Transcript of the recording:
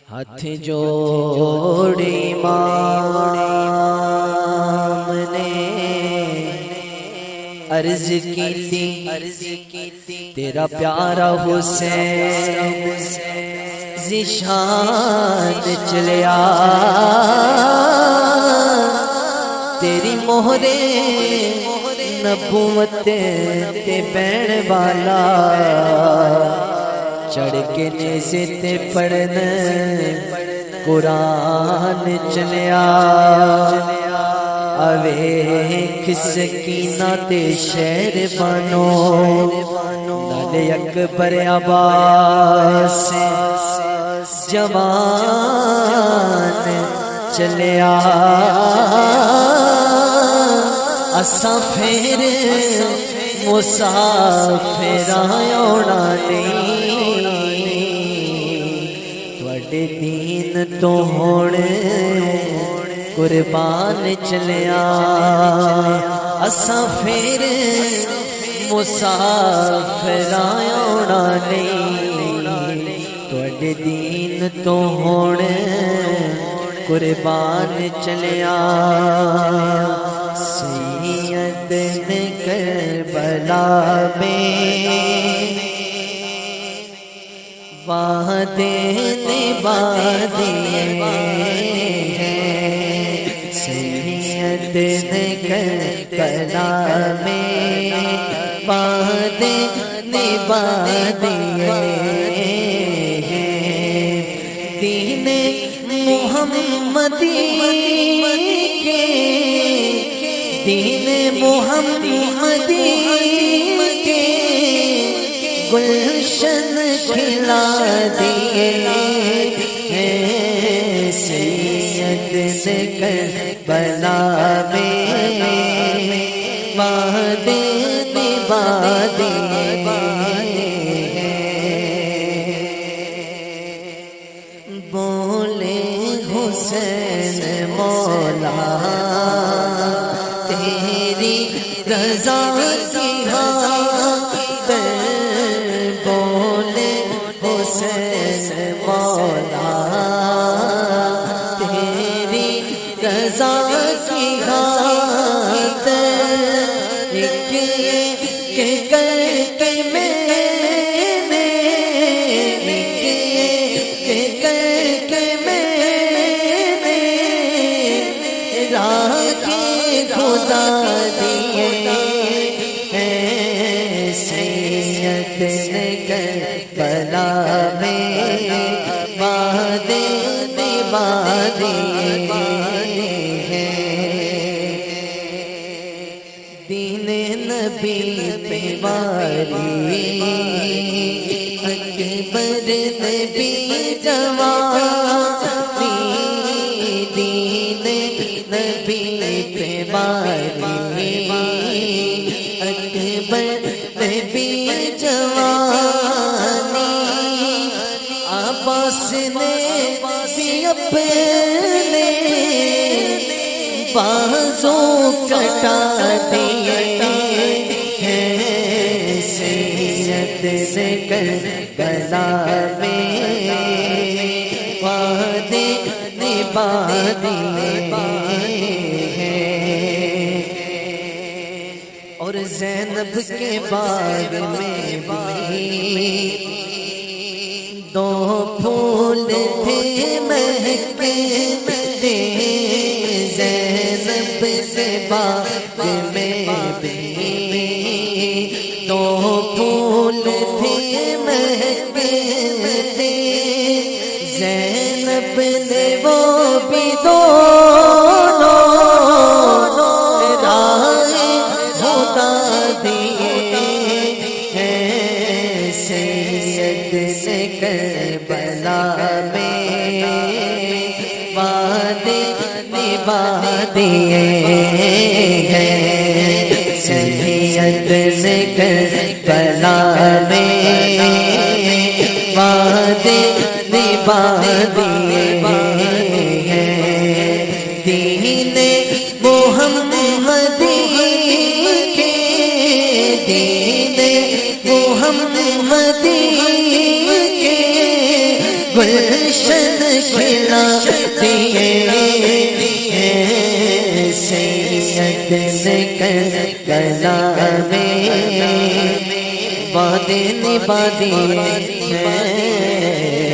ہاتھ جوڑے امام نے عرض کی تھی تیرا پیارا حسین ذیشان چلیا تیری مہر نبوت تے بین والا چڑھ کے نیزے تے پڑھن قرآن چلیا اویکھ سکینہ تے شہر بانو لال اکبر عباس جوان چلیا اساں پھر مسافر آنا نہیں تواڈے دین تو ہونے قربان چلیا اساں پھر مسافر آنا نہیں تواڈے دین تو ہونے قربان چلیا سید نے کربلا میں وعدے نبھائے سید نے کربلا میں وعدے نبھائے دین محمدی کے دین محمدی کے گلشن کھلا دیے ہیں سید نے کربلا میں وعدے نبھا دیے بولے حسین مولا تیری رضا کی خاطر بولے حسین مولا تیری رضا کی خاطر ایک کر کے میں نے ایک کر کے میں نے راہ کے خدا دیے ہیں سید نے کربلا میں وعدے نبھا دیے ہیں دین نبی پہ واری اکبر نبی جوانی دین نبی پہ واری اکبر نبی جوانی عباس نے بھی اپنے بازوں کٹا دیے ہیں سید نے کربلا میں وعدے نبھا دیے ہیں اور زینب کے باغ میں بھی دو پھول تھے مہکتے زینب کے باغ میں بھی دو پھول تھے مہکتے زینب نے وہ بھی دونوں راہ خدا دیے ہیں سید نے کربلا میں وعدے نبھا دیے ہیں سید نے کربلا میں وعدے نبھا دیے ہیں دین محمدی کے دین محمدی کے گلشن گلشن کھلا دیے سید نے کربلا میں وعدے نبھا دیے ہیں